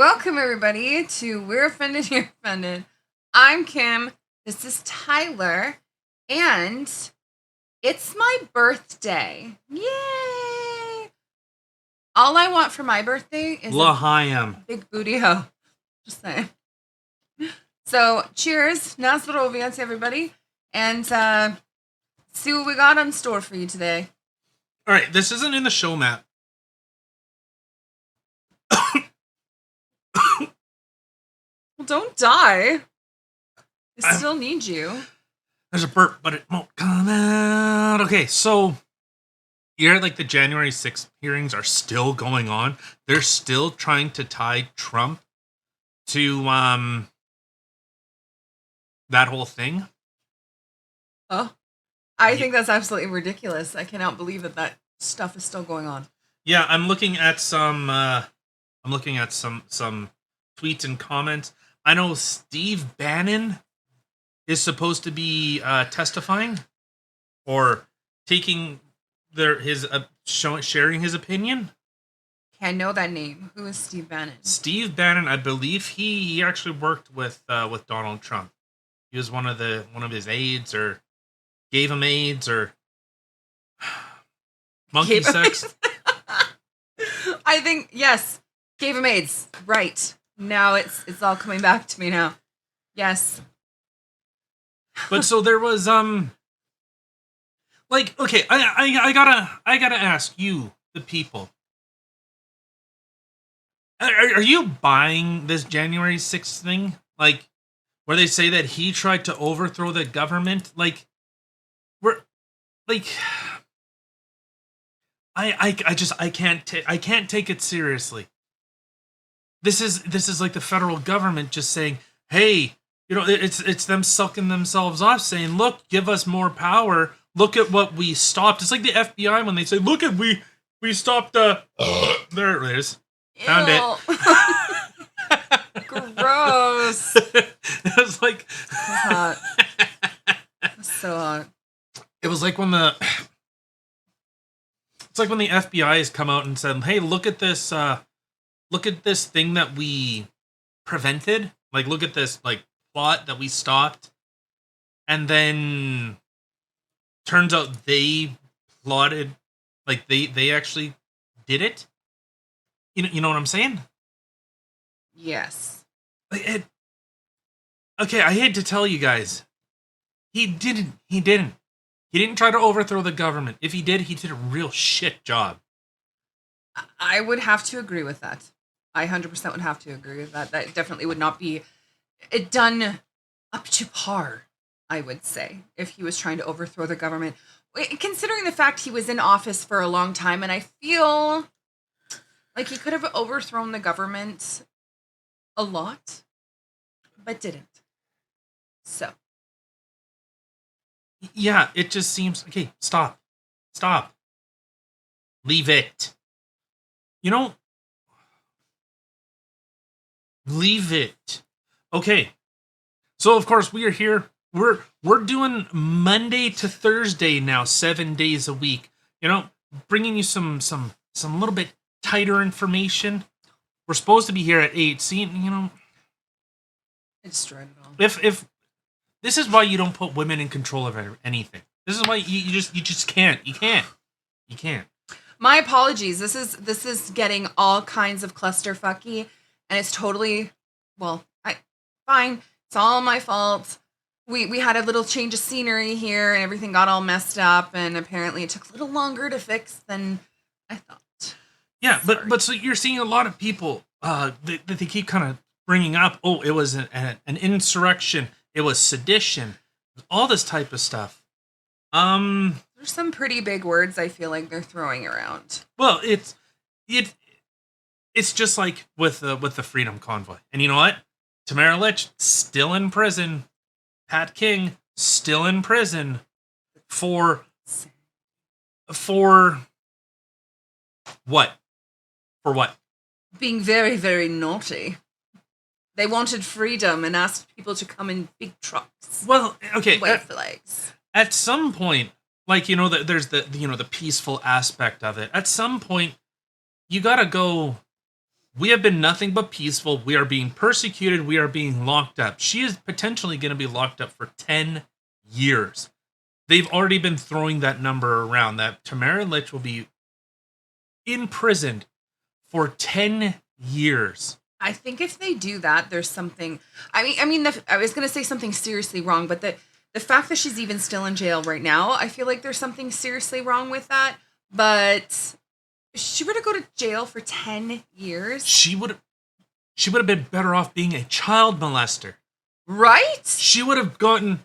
Welcome, everybody, to We're Offended, You're Offended. I'm Kim. This is Tyler. And it's my birthday. Yay! All I want for my birthday is L'chaim. a big booty hoe. Just saying. So, cheers. Nazdrovia to everybody. And see what we got on store for you today. All right, this isn't in the show map. Well, don't die. I still need you. There's a burp, but it won't come out. Okay, so you're like the January 6th hearings are still going on. They're still trying to tie Trump to that whole thing. Oh, I think that's absolutely ridiculous. I cannot believe that stuff is still going on. Yeah, I'm looking at some some tweets and comments. I know Steve Bannon is supposed to be testifying or taking sharing his opinion. Okay, I know that name. Who is Steve Bannon? Steve Bannon, I believe he actually worked with Donald Trump. He was one of his aides, or gave him AIDS, or monkey sex. I think yes, gave him AIDS. Right now, it's all coming back to me now. Yes. But so there was like, okay, I gotta ask you, the people. Are you buying this January 6th thing? Like, where they say that he tried to overthrow the government? Like, I can't take it seriously. This is like the federal government just saying, hey, you know, it's them sucking themselves off, saying, look, give us more power. Look at what we stopped. It's like the FBI when they say, look at we stopped there it is. Ew. Found it. Gross. It was like That's hot. That's so hot. It was like when it's like when the FBI has come out and said, hey, look at this thing that we prevented. Like, look at this like plot that we stopped. And then turns out they plotted, like they actually did it. You know what I'm saying? Yes. Okay, I hate to tell you guys. He didn't try to overthrow the government. If he did a real shit job. I would have to agree with that. I 100% would have to agree with that. That definitely would not be done up to par, I would say, if he was trying to overthrow the government. Considering the fact he was in office for a long time, and I feel like he could have overthrown the government a lot, but didn't. So. Yeah, it just seems... Okay, stop. Leave it. You know... Leave it. Okay. So, of course, we are here. We're doing Monday to Thursday now, 7 days a week. You know, bringing you some little bit tighter information. We're supposed to be here at 8. See, you know... I destroyed it all. If this is why you don't put women in control of anything. This is why you just can't. You can't. My apologies. This is getting all kinds of clusterfucky, and it's totally fine. It's all my fault. We had a little change of scenery here, and everything got all messed up, and apparently it took a little longer to fix than I thought. Yeah, but so you're seeing a lot of people that they keep kind of bringing up. Oh, it was an insurrection. It was sedition. All this type of stuff. There's some pretty big words I feel like they're throwing around. Well, it's just like with the Freedom Convoy. And you know what? Tamara Lich still in prison. Pat King still in prison for what? For what? Being very, very naughty. They wanted freedom and asked people to come in big trucks. Well, okay. White flags. At some point, like, you know, there's the peaceful aspect of it. At some point, you gotta go We have been nothing but peaceful. We are being persecuted. We are being locked up. She is potentially going to be locked up for 10 years. They've already been throwing that number around that Tamara Lich will be imprisoned for 10 years. I think if they do that, there's something. I was going to say something seriously wrong, but the fact that she's even still in jail right now, I feel like there's something seriously wrong with that. But if she were to go to jail for 10 years, she would have been better off being a child molester. Right? She would have gotten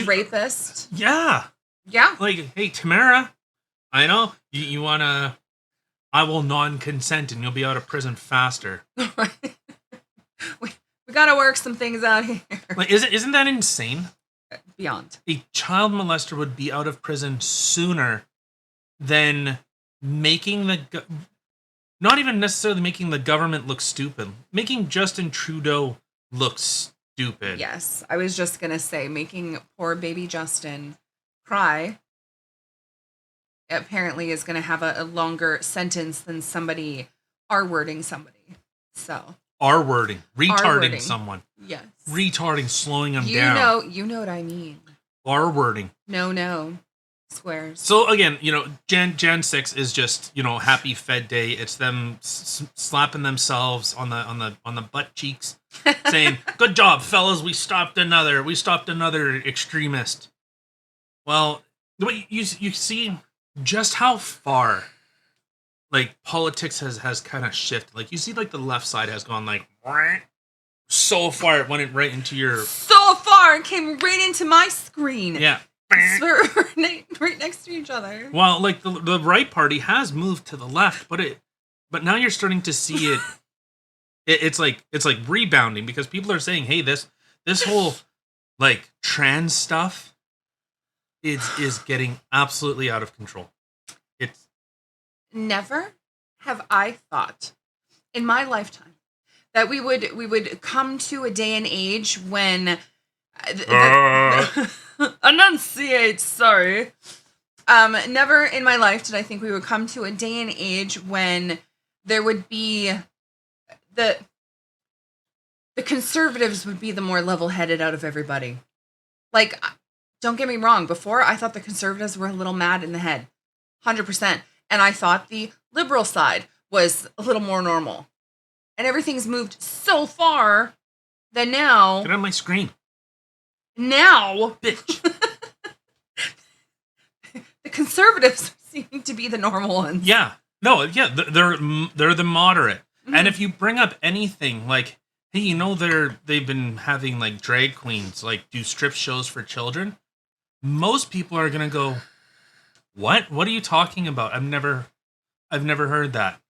rapist. Yeah. Yeah. Like, hey, Tamara, I know you want to. I will non-consent and you'll be out of prison faster. Right. we got to work some things out here. Like, isn't that insane? Beyond. A child molester would be out of prison sooner than making not even necessarily making the government look stupid, making Justin Trudeau look stupid. Yes, I was just gonna say, making poor baby Justin cry apparently is gonna have a longer sentence than somebody R-wording somebody. So R-wording, retarding R-wording. Someone. Yes, retarding, slowing them down. You know what I mean. R-wording. No. Squares. So again, Jan 6 is just, happy Fed Day. It's them slapping themselves on the butt cheeks, saying, "Good job, fellas. We stopped another extremist." Well, you see just how far like politics has kind of shifted. Like you see, like the left side has gone like so far it went right into your so far it came right into my screen. Yeah. Right next to each other. Well, like the right party has moved to the left, but now you're starting to see it. It's like rebounding because people are saying, "Hey, this whole like trans stuff is getting absolutely out of control." It's never have I thought in my lifetime that we would come to a day and age when. Enunciate, sorry. Never in my life did I think we would come to a day and age when there would be the conservatives would be the more level-headed out of everybody. Like, don't get me wrong, before I thought the conservatives were a little mad in the head. 100%. And I thought the liberal side was a little more normal. And everything's moved so far that now... Get on my screen. Now, bitch. The conservatives seem to be the normal ones. Yeah. No, yeah, they're the moderate. Mm-hmm. And if you bring up anything like, hey, they've been having like drag queens like do strip shows for children, most people are going to go, "What? What are you talking about? I've never heard that."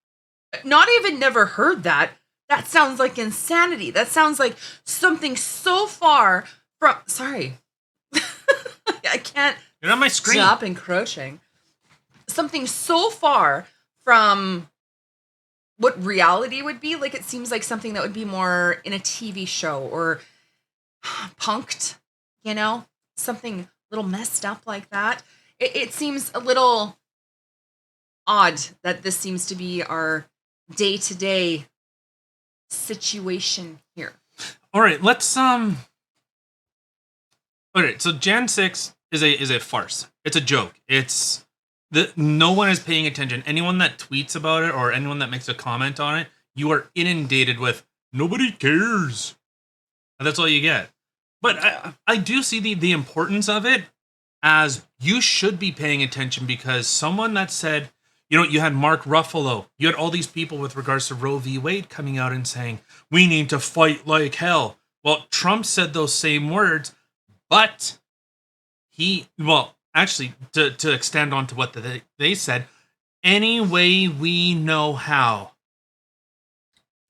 Not even never heard that. That sounds like insanity. That sounds like something so far sorry. I can't. You're on my screen. Stop encroaching. Something so far from what reality would be. Like, it seems like something that would be more in a TV show or punked, something a little messed up like that. It seems a little odd that this seems to be our day-to-day situation here. All right, let's All right, so Jan 6 is a farce. It's a joke. No one is paying attention. Anyone that tweets about it or anyone that makes a comment on it, you are inundated with nobody cares. And that's all you get. But yeah. I do see the importance of it as you should be paying attention because someone that said, you had Mark Ruffalo, you had all these people with regards to Roe v. Wade coming out and saying, we need to fight like hell. Well, Trump said those same words, but to extend on to what they said, any way we know how.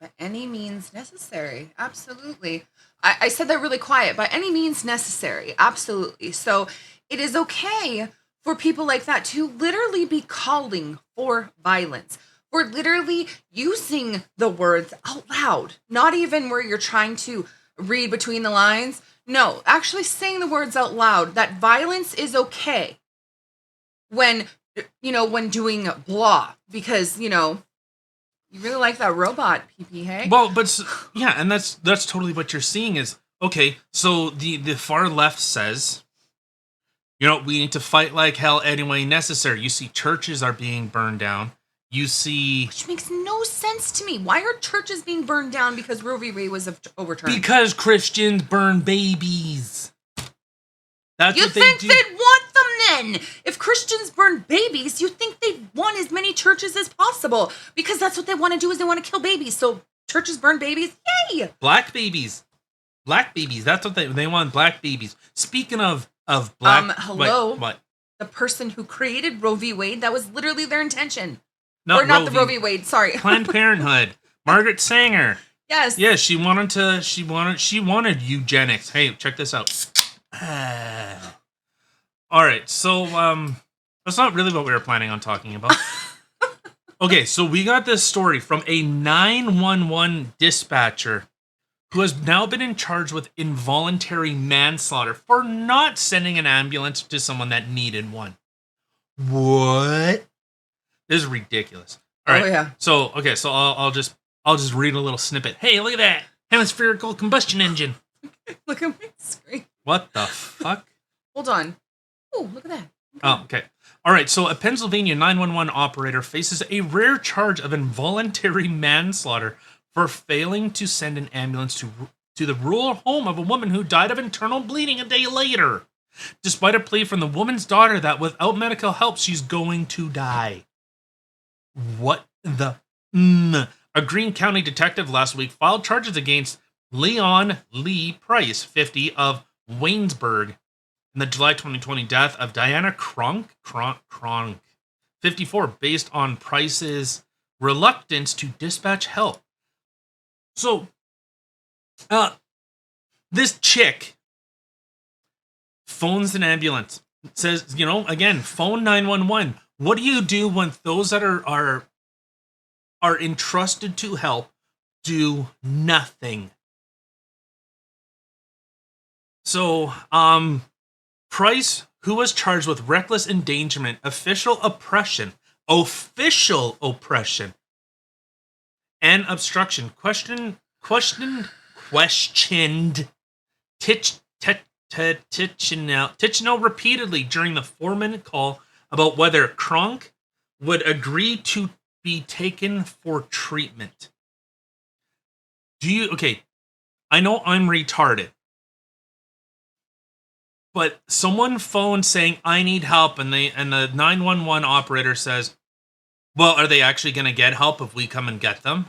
By any means necessary. Absolutely. I said that really quiet. By any means necessary. Absolutely. So it is okay for people like that to literally be calling for violence. For literally using the words out loud. Not even where you're trying to read between the lines. No, actually saying the words out loud, that violence is okay when doing blah, because, You really like that robot, PP, hey? Well, but yeah, and that's totally what you're seeing is, okay, so the far left says, we need to fight like hell any way necessary. You see churches are being burned down. You see... Which makes no sense to me. Why are churches being burned down because Roe v. Wade was overturned? Because Christians burn babies. That's you what they think do. they'd want them then? If Christians burn babies, you think they'd want as many churches as possible. Because that's what they want to do, is they want to kill babies. So churches burn babies? Yay! Black babies. Black babies. That's what they want, black babies. Speaking of black... hello? What? The person who created Roe v. Wade, that was literally their intention. Not the Roe v. Wade, sorry. Planned Parenthood. Margaret Sanger. Yes. Yeah, she wanted eugenics. Hey, check this out. All right, so that's not really what we were planning on talking about. Okay, so we got this story from a 911 dispatcher who has now been in charge with involuntary manslaughter for not sending an ambulance to someone that needed one. What? This is ridiculous. All right. Oh yeah. So I'll just read a little snippet. Hey, look at that hemispherical combustion engine. Look at my screen. What the fuck? Hold on. Oh, look at that. Oh, okay. All right. So a Pennsylvania 911 operator faces a rare charge of involuntary manslaughter for failing to send an ambulance to the rural home of a woman who died of internal bleeding a day later, despite a plea from the woman's daughter that without medical help, she's going to die. What the... A Greene County detective last week filed charges against Leon Lee Price, 50, of Waynesburg, in the July 2020 death of Diana Kronk, 54, based on Price's reluctance to dispatch help. So, this chick phones an ambulance. It says, again, phone 911. What do you do when those that are entrusted to help do nothing? So, Price, who was charged with reckless endangerment, official oppression, and obstruction, questioned Tichenel repeatedly during the 4-minute call about whether Kronk would agree to be taken for treatment. I know I'm retarded, but someone phoned saying I need help, and the 911 operator says, well, are they actually going to get help if we come and get them?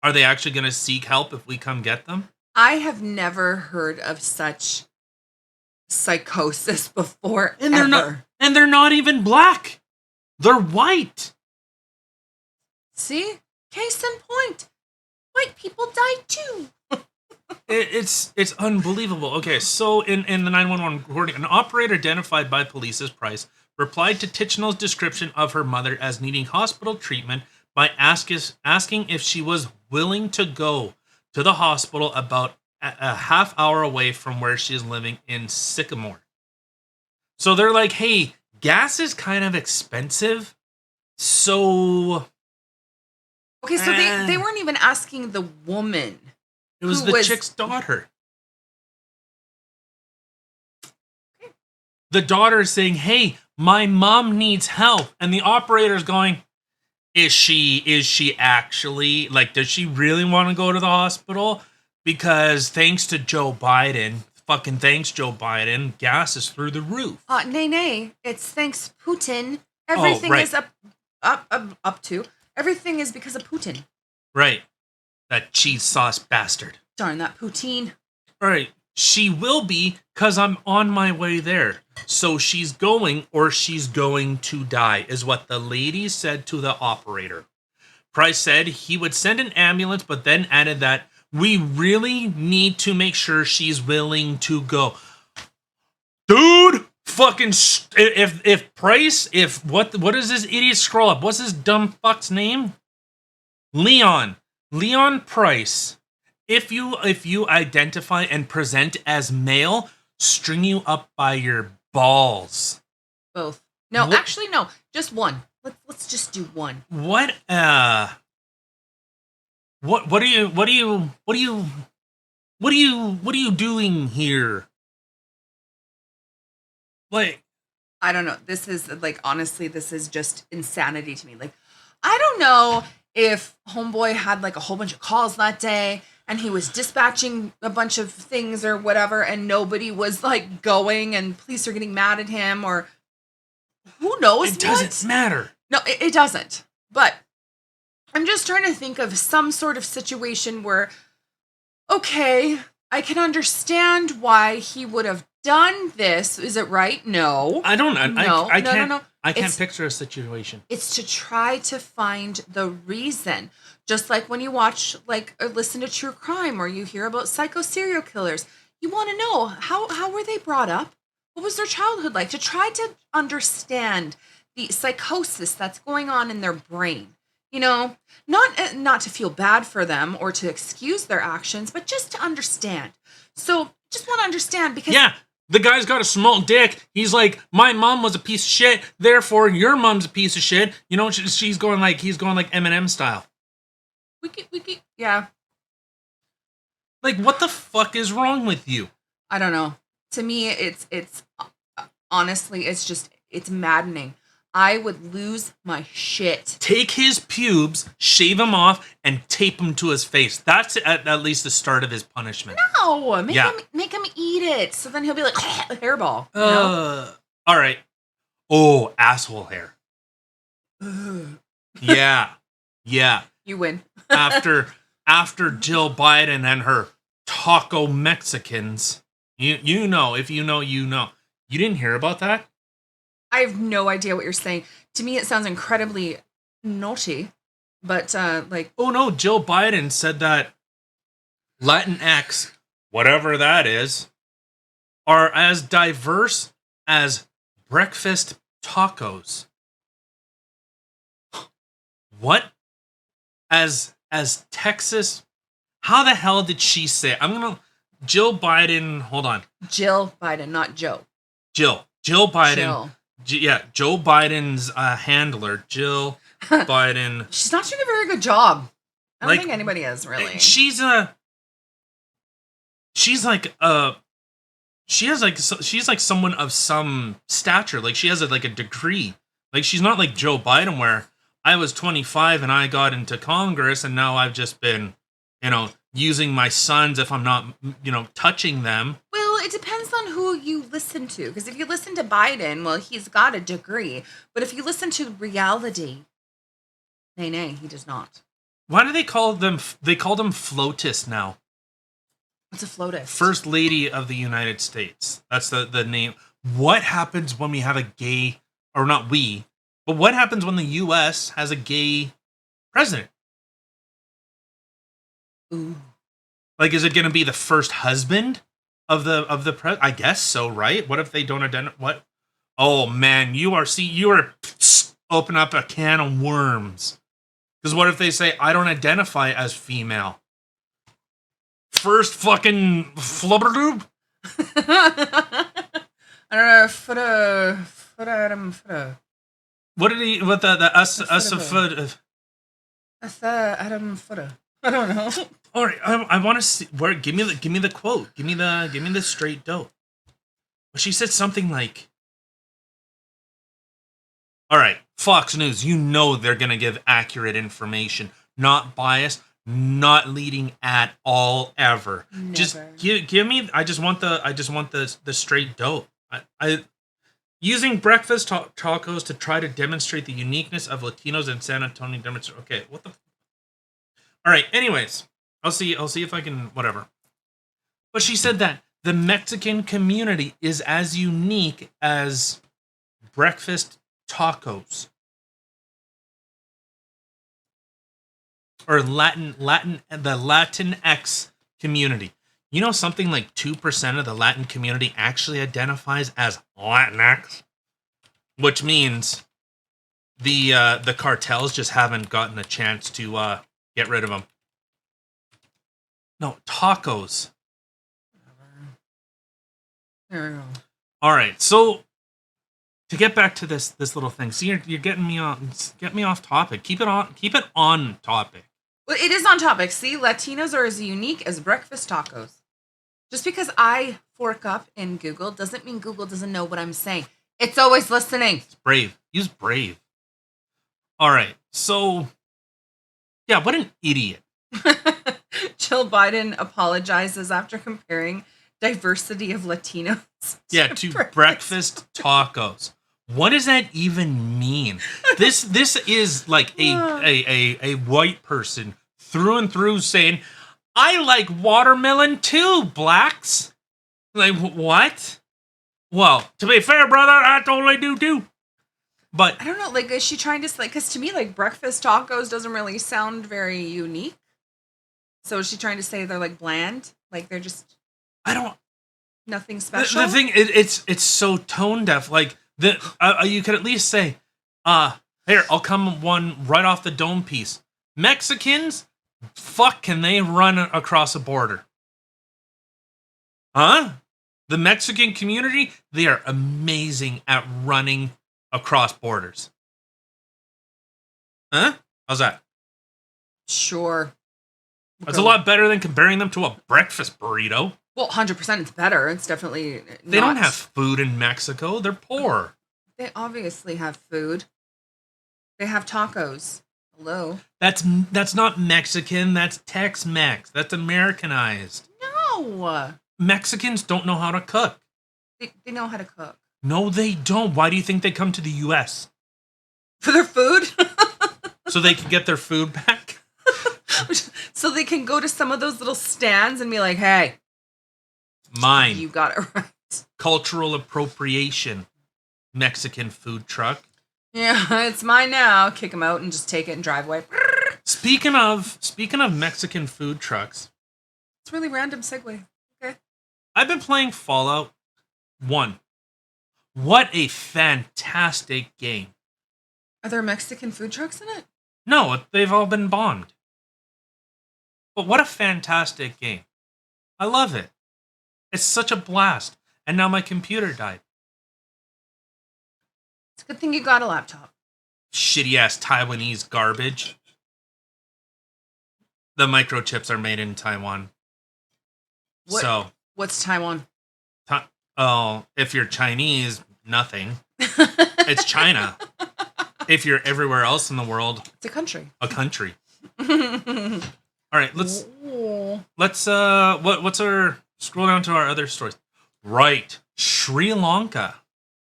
Are they actually going to seek help if we come get them? I have never heard of such psychosis before. And they're not even black. They're white. See? Case in point. White people die too. It's unbelievable. Okay, so in the 911 recording, an operator identified by police as Price replied to Tichenel's description of her mother as needing hospital treatment by asking if she was willing to go to the hospital about a half hour away from where she is living in Sycamore. So they're like, hey, gas is kind of expensive, so... Okay, so they weren't even asking the woman. It was the chick's daughter. Okay. The daughter is saying, hey, my mom needs help. And the operator's going, is she actually, does she really want to go to the hospital? Because thanks to Joe Biden, gas is through the roof. Nay, it's thanks Putin. Everything is up to. Everything is because of Putin. Right. That cheese sauce bastard. Darn that Putin. All right. She will be, because I'm on my way there. So she's going, or she's going to die, is what the lady said to the operator. Price said he would send an ambulance, but then added that we really need to make sure she's willing to go. Dude! Fucking if Price, what is this idiot scroll up? What's this dumb fuck's name? Leon Price. If you identify and present as male, string you up by your balls. Both. No, actually no, just one. Let's just do one. What What are you doing here? Like, I don't know. This is like, honestly, this is just insanity to me. Like, I don't know if Homeboy had like a whole bunch of calls that day and he was dispatching a bunch of things or whatever, and nobody was like going, and police are getting mad at him, or who knows it doesn't what? matter. No, it doesn't. But I'm just trying to think of some sort of situation where, okay, I can understand why he would have done this. Is it right? No. I don't. No. I No, can't. no. I can't It's picture a situation. it's to try to find the reason. Just like when you watch, like, or listen to true crime, or you hear about psycho serial killers, you want to know how were they brought up? What was their childhood like? To try to understand the psychosis that's going on in their brain. You know, not to feel bad for them or to excuse their actions, but just to understand. So just want to understand, because Yeah, the guy's got a small dick. He's like, my mom was a piece of shit, therefore your mom's a piece of shit. You know, he's going like Eminem style. yeah, Like, what the fuck is wrong with you? I don't know. To me, it's honestly, it's maddening. I would lose my shit. Take his pubes, shave him off, and tape him to his face. That's at least the start of his punishment. No, Yeah. make him eat it. So then he'll be like hairball. You know? All right. Oh, asshole hair. Yeah. Yeah. You win. After Jill Biden and her taco Mexicans, you know, if you know, you know. You didn't hear about that? I have no idea what you're saying. To me, it sounds incredibly naughty, but like, Oh no, Jill Biden said that Latinx, whatever that is, are as diverse as breakfast tacos. What? As Texas? How the hell did she say? Jill Biden, hold on. Jill Biden, not Joe. Jill Biden. Jill. Joe Biden's handler, Jill Biden. She's not doing a very good job. I don't Like, think anybody is, really. She's like someone of some stature. Like, she has like a degree. Like, she's not like Joe Biden, where I was 25 and I got into Congress, and now I've just been, using my sons if I'm not, touching them. Well, it depends on who you listen to. Because if you listen to Biden, well, he's got a degree. But if you listen to reality, nay, he does not. Why do they call them? They call them FLOTUS now. What's a FLOTUS? First Lady of the United States. That's the name. What happens when we have a gay, or not we, but what happens when the U.S. has a gay president? Ooh. Like, is it going to be the first husband of the president? I guess so, right? What if they don't identify? What? Oh man, you are open up a can of worms. Because what if they say, I don't identify as female? First fucking flubberloob? I don't know. Footer. What did he, what the Adam Footer. I don't know. All right, I want to see, where, give me the quote. Give me the straight dope. But she said something like, all right, Fox News, you know they're going to give accurate information, not biased, not leading at all ever. Never. Just give me, I just want the straight dope. I using breakfast tacos to try to demonstrate the uniqueness of Latinos in San Antonio. Okay, what the? All right. Anyways, I'll see if I can, whatever. But she said that the Mexican community is as unique as breakfast tacos, or the Latinx community. You know, something like 2% of the Latin community actually identifies as Latinx, which means the cartels just haven't gotten a chance to get rid of them. No, tacos. There we go. All right, so to get back to this little thing, see, you're getting me off topic. Keep it on topic. But it is on topic. See, Latinos are as unique as breakfast tacos. Just because I fork up in Google doesn't mean Google doesn't know what I'm saying. It's always listening. It's brave. Use brave. All right. So, yeah, what an idiot. Jill Biden apologizes after comparing diversity of Latinos. Yeah, to breakfast tacos. What does that even mean? This is like a white person through and through saying, I like watermelon too, blacks. Like, what? Well, to be fair, brother, I totally do too. But I don't know, like, is she trying to, like, because to me, like, breakfast tacos doesn't really sound very unique. So is she trying to say they're, like, bland? Like, they're just... I don't... Nothing special? The thing, it's so tone deaf. Like, you could at least say, here, I'll come one right off the dome piece. Mexicans, fuck, can they run across a border? Huh? The Mexican community, they are amazing at running across borders. Huh? How's that? Sure. That's a lot better than comparing them to a breakfast burrito. Well, 100% it's better. It's definitely They don't have food in Mexico. They're poor. They obviously have food. They have tacos. Hello. That's not Mexican. That's Tex-Mex. That's Americanized. No. Mexicans don't know how to cook. They know how to cook. No, they don't. Why do you think they come to the U.S.? For their food? So they can get their food back? So they can go to some of those little stands and be like, hey. Mine. You got it right. Cultural appropriation. Mexican food truck. Yeah, it's mine now. Kick them out and just take it and drive away. Speaking of Mexican food trucks. It's a really random segue. Okay. I've been playing Fallout 1. What a fantastic game. Are there Mexican food trucks in it? No, they've all been bombed. But what a fantastic game. I love it. It's such a blast. And now my computer died. It's a good thing you got a laptop. Shitty ass Taiwanese garbage. The microchips are made in Taiwan. What's Taiwan? If you're Chinese, nothing. It's China. If you're everywhere else in the world, it's a country. A country. All right, let's what's our scroll down to our other stories. Right, Sri Lanka.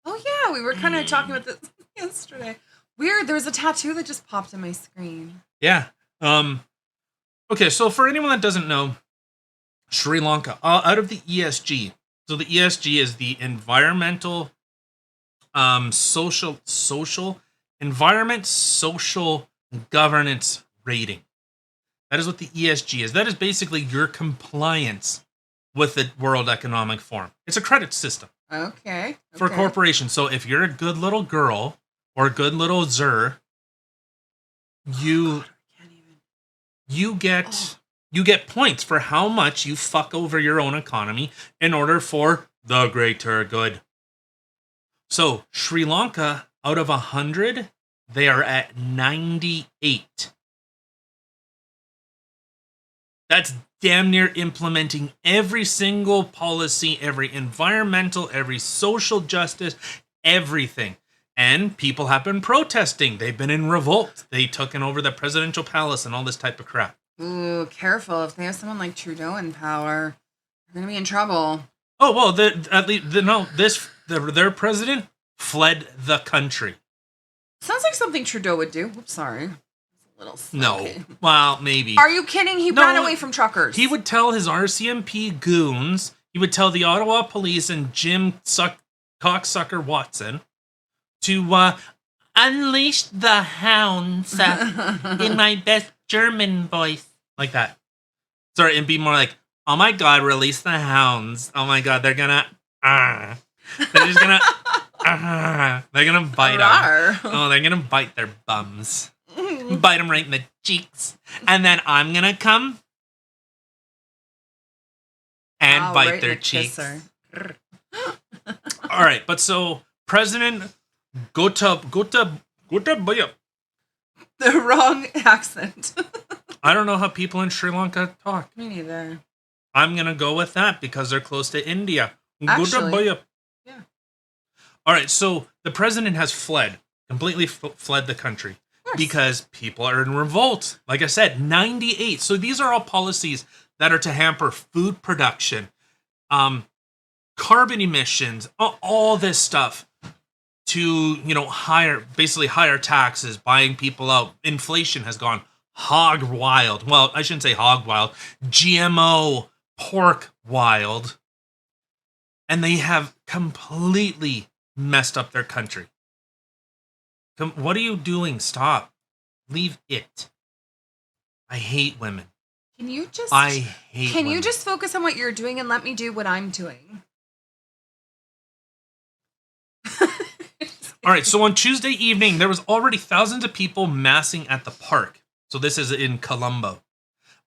Oh yeah, we were kind of talking about this yesterday. Weird, there was a tattoo that just popped on my screen. Yeah. Okay, so for anyone that doesn't know, Sri Lanka, out of the ESG. So the ESG is the environmental, social governance rating. That is what the ESG is. That is basically your compliance with the World Economic Forum. It's a credit system. Okay. For corporations. So if you're a good little girl or a good little zer, you get points for how much you fuck over your own economy in order for the greater good. So Sri Lanka, out of 100, they are at 98. That's damn near implementing every single policy, every environmental, every social justice, everything. And people have been protesting. They've been in revolt. They took over the presidential palace and all this type of crap. Ooh, careful. If they have someone like Trudeau in power, they're going to be in trouble. Oh, well, their president fled the country. Sounds like something Trudeau would do. Oops, sorry. No. Well, maybe. Are you kidding? He ran away from truckers. He would tell his RCMP goons, he would tell the Ottawa police and Jim Cocksucker Watson to unleash the hounds in my best German voice. Like that. Sorry, and be more like, oh my God, release the hounds. Oh my God, they're gonna, they're just gonna, they're gonna bite them. Oh, they're gonna bite their bums. Bite them right in the cheeks. And then I'm gonna come and bite right their cheeks. All right, but so President Gotabaya. The wrong accent. I don't know how people in Sri Lanka talk. Me neither. I'm going to go with that because they're close to India. Actually, Gotabaya. yeah. All right, so the president has completely fled the country because people are in revolt. Like I said, 98. So these are all policies that are to hamper food production, carbon emissions, all this stuff to, higher taxes, buying people out. Inflation has gone hog wild. Well, I shouldn't say hog wild. GMO pork wild. And they have completely messed up their country. What are you doing? Stop. Leave it. I hate women. Can you just Can you just focus on what you're doing and let me do what I'm doing? All right, so on Tuesday evening, there was already thousands of people massing at the park. So this is in Colombo,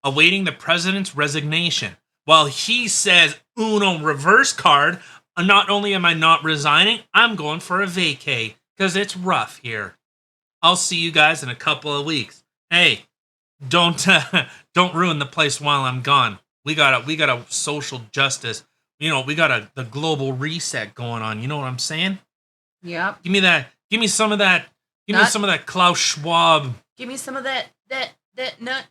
awaiting the president's resignation. While he says, Uno reverse card, not only am I not resigning, I'm going for a vacay because it's rough here. I'll see you guys in a couple of weeks. Hey, don't ruin the place while I'm gone. We got a social justice. We got the global reset going on. You know what I'm saying? Yep. Give me that. Give me some of that. Give me some of that Klaus Schwab. Give me some of that nut.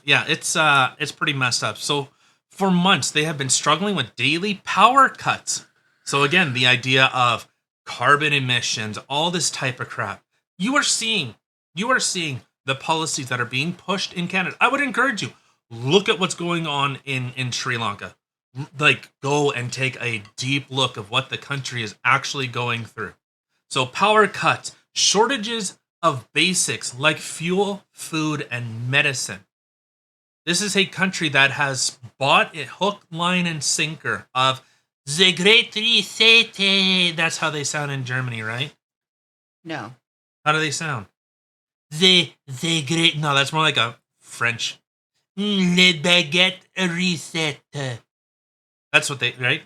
Yeah, it's pretty messed up. So for months they have been struggling with daily power cuts. So again, the idea of carbon emissions, all this type of crap. You are seeing the policies that are being pushed in Canada. I would encourage you, look at what's going on in Sri Lanka. Like, go and take a deep look of what the country is actually going through. So power cuts, shortages of basics like fuel, food, and medicine. This is a country that has bought it hook, line, and sinker of the Great Reset. That's how they sound in Germany, right? No. How do they sound? The Great... No, that's more like a French. Le baguette reset. That's what they... Right?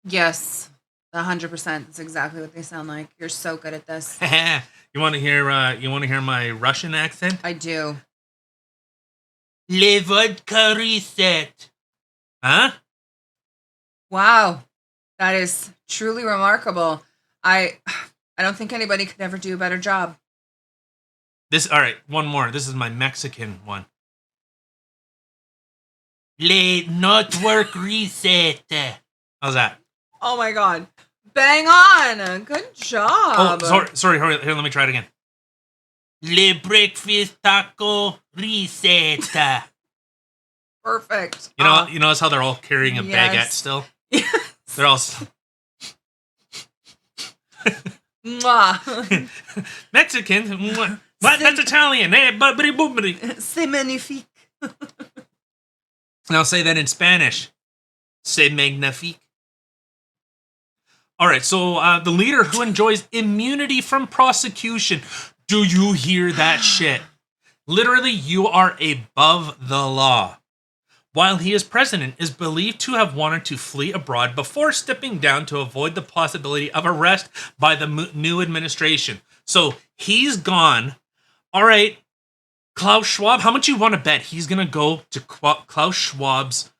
Yes. 100%. That's exactly what they sound like. You're so good at this. You want to hear my Russian accent? I do. Le vodka reset. Huh? Wow. That is truly remarkable. I don't think anybody could ever do a better job. All right, one more. This is my Mexican one. Le network reset. How's that? Oh my god. Bang on. Good job. Oh, sorry. Here, let me try it again. Le breakfast taco reset. Perfect. You notice how they're all carrying a baguette still? Yes. They're all... Mwah. Mexican? What? That's Italian. Hey, bubbly. C'est magnifique. Now say that in Spanish. C'est magnifique. All right, so the leader who enjoys immunity from prosecution. Do you hear that shit? Literally, you are above the law. While he is president, is believed to have wanted to flee abroad before stepping down to avoid the possibility of arrest by the new administration. So he's gone. All right, Klaus Schwab, how much you want to bet he's going to go to Klaus Schwab's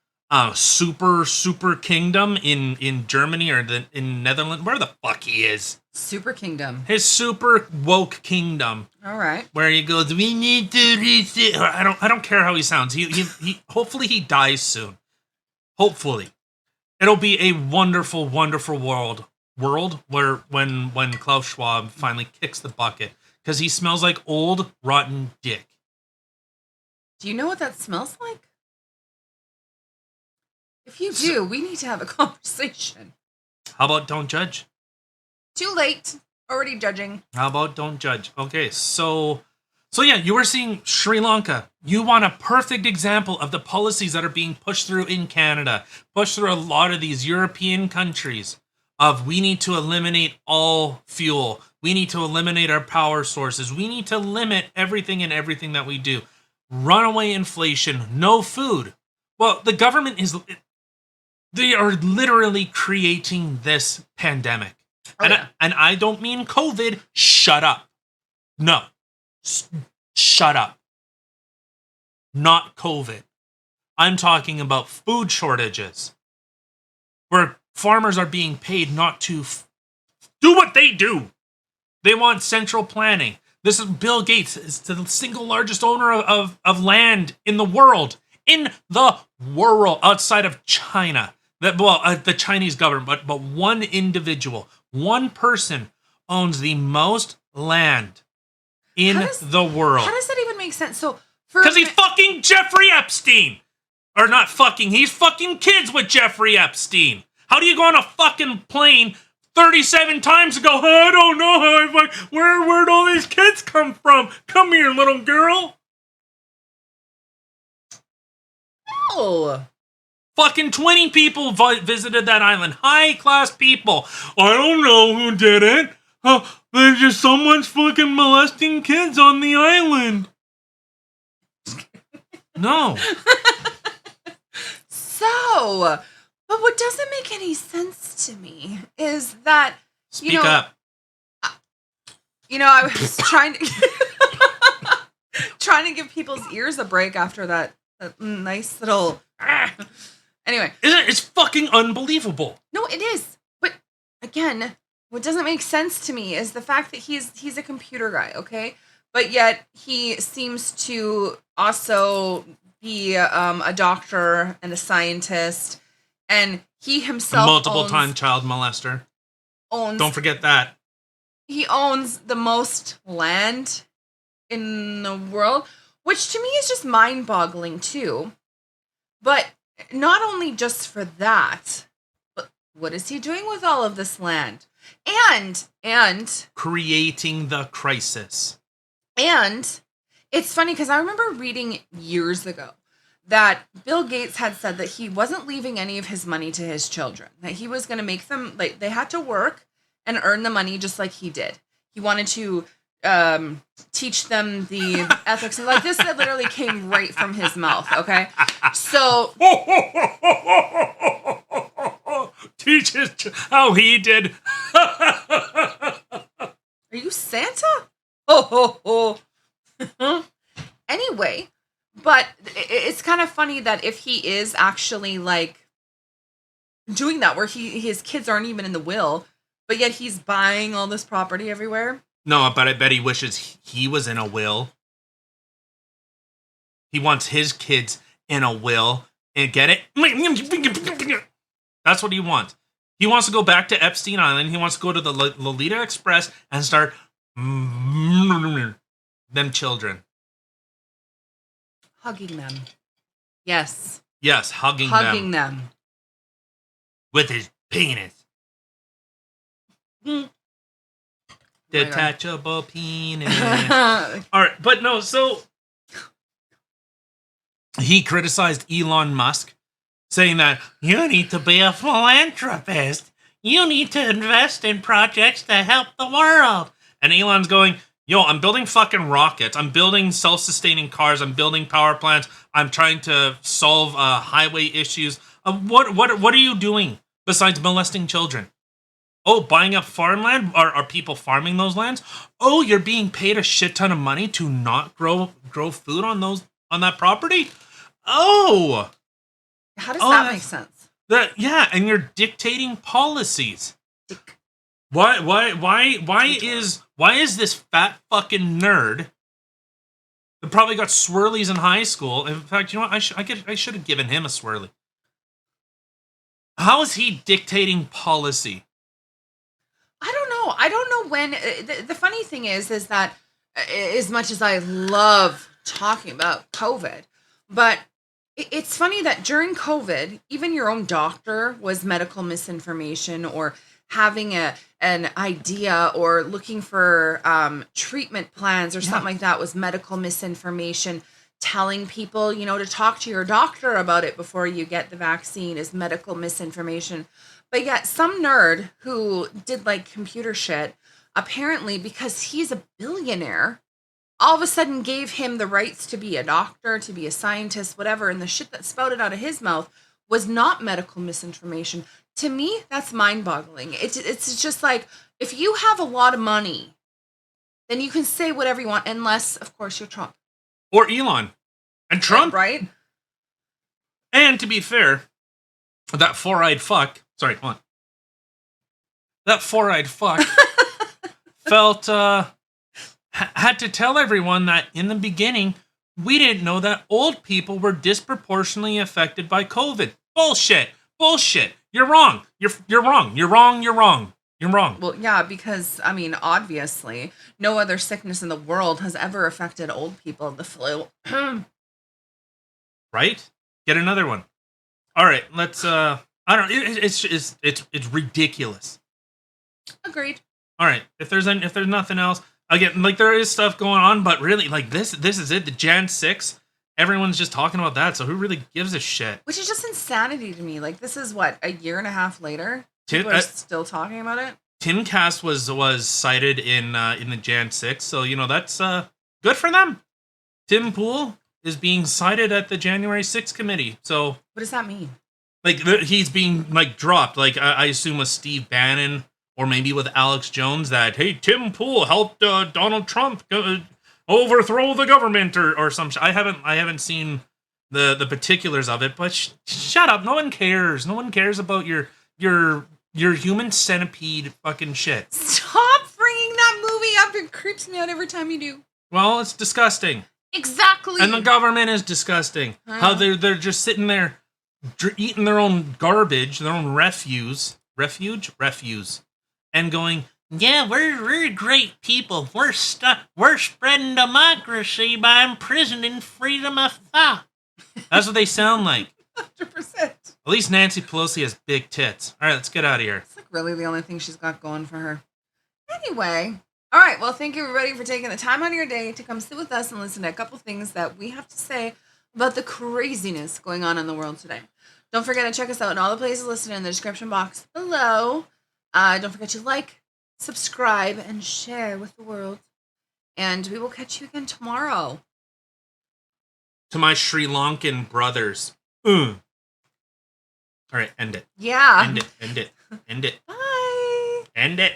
super kingdom in Germany or in Netherlands, where the fuck he is? Super kingdom. His super woke kingdom. All right. Where he goes, we need to reset. I don't care how he sounds. He hopefully he dies soon. Hopefully. It'll be a wonderful, wonderful world where when Klaus Schwab finally kicks the bucket. Because he smells like old, rotten dick. Do you know what that smells like? If you do, we need to have a conversation. How about don't judge? Too late. Already judging. How about don't judge? Okay, so yeah, you were seeing Sri Lanka. You want a perfect example of the policies that are being pushed through in Canada, pushed through a lot of these European countries of we need to eliminate all fuel. We need to eliminate our power sources. We need to limit everything that we do. Runaway inflation, no food. Well, the government they are literally creating this pandemic. Oh, And I don't mean COVID. Shut up. No. Shut up. not COVID. I'm talking about food shortages, where farmers are being paid not to do what they do. They want central planning. This is Bill Gates is the single largest owner of land in the world. In the world, outside of China. The Chinese government, but one individual, one person owns the most land in the world. How does that even make sense? So, because he's fucking Jeffrey Epstein. Or not fucking, he's fucking kids with Jeffrey Epstein. How do you go on a fucking plane 37 times and go, I don't know how where'd all these kids come from? Come here, little girl. No. Fucking 20 people visited that island. High-class people. I don't know who did it. There's just someone's fucking molesting kids on the island. No. So, but what doesn't make any sense to me is that, Speak up. I was trying to give people's ears a break after that nice little... Anyway. It's fucking unbelievable. No, it is. But, again, what doesn't make sense to me is the fact that he's a computer guy, okay? But yet, he seems to also be a doctor and a scientist, and he himself multiple-time child molester. Don't forget that. He owns the most land in the world, which to me is just mind-boggling too. But not only just for that, but what is he doing with all of this land? And creating the crisis. And it's funny because I remember reading years ago that Bill Gates had said that he wasn't leaving any of his money to his children, that he was going to make them, like, they had to work and earn the money just like he did. He wanted to teach them the ethics. And, like, this literally came right from his mouth, okay? So... Teach us how he did. Are you Santa? Oh. Anyway, but it's kind of funny that if he is actually, like, doing that, where his kids aren't even in the will, but yet he's buying all this property everywhere. No, but I bet he wishes he was in a will. He wants his kids in a will. And get it? That's what he wants. He wants to go back to Epstein Island. He wants to go to the Lolita Express and start them children. Hugging them. Yes. Yes, hugging them. With his penis. Detachable penis. All right, but no, so he criticized Elon Musk, saying that you need to be a philanthropist. You need to invest in projects to help the world. And Elon's going, yo, I'm building fucking rockets. I'm building self-sustaining cars. I'm building power plants. I'm trying to solve highway issues. What are you doing besides molesting children? Oh, buying up farmland? Are people farming those lands? Oh, you're being paid a shit ton of money to not grow food on that property? Oh. How does that make sense? And you're dictating policies. Why is this fat fucking nerd that probably got swirlies in high school? In fact, you know what? I should have given him a swirly. How is he dictating policy? I don't know when. The funny thing is that as much as I love talking about COVID, but it's funny that during COVID, even your own doctor was medical misinformation, or having an idea or looking for treatment plans or something like that was medical misinformation. Telling people, to talk to your doctor about it before you get the vaccine is medical misinformation. But yet some nerd who did, like, computer shit, apparently because he's a billionaire, all of a sudden gave him the rights to be a doctor, to be a scientist, whatever, and the shit that spouted out of his mouth was not medical misinformation. To me, that's mind-boggling. It's just like, if you have a lot of money, then you can say whatever you want, unless, of course, you're Trump. Or Elon. And Trump, right? And to be fair, that four-eyed fuck, sorry, hold on. That four-eyed fuck felt, had to tell everyone that in the beginning, we didn't know that old people were disproportionately affected by COVID. Bullshit. You're wrong. You're wrong. You're wrong. You're wrong. You're wrong. Well, yeah, because, I mean, obviously, no other sickness in the world has ever affected old people. The flu. Right? Get another one. All right, let's, I don't know, it's ridiculous. Agreed. All right, if there's nothing else, again, like, there is stuff going on, but really, like, this is it, the Jan 6, everyone's just talking about that, so who really gives a shit? Which is just insanity to me. Like, this is, what, a year and a half later? People are still talking about it? Timcast was cited in the Jan 6, so, you know, that's good for them. Tim Pool is being cited at the January 6th committee, so... What does that mean? Like, he's being, like, dropped, like, I assume with Steve Bannon, or maybe with Alex Jones, that, hey, Tim Pool helped Donald Trump overthrow the government, or some shit. I haven't seen the particulars of it, but shut up, no one cares. No one cares about your human centipede fucking shit. Stop bringing that movie up. It creeps me out every time you do. Well, it's disgusting. Exactly. And the government is disgusting. How they're just sitting there eating their own garbage, their own refuse, and going, yeah, we're great people. We're spreading democracy by imprisoning freedom of thought. That's what they sound like. 100%. At least Nancy Pelosi has big tits. All right, let's get out of here. It's like really the only thing she's got going for her. Anyway, all right. Well, thank you everybody for taking the time out of your day to come sit with us and listen to a couple things that we have to say about the craziness going on in the world today. Don't forget to check us out in all the places listed in the description box below. Don't forget to like, subscribe, and share with the world. And we will catch you again tomorrow. To my Sri Lankan brothers. All right, end it. Yeah. End it. Bye. End it.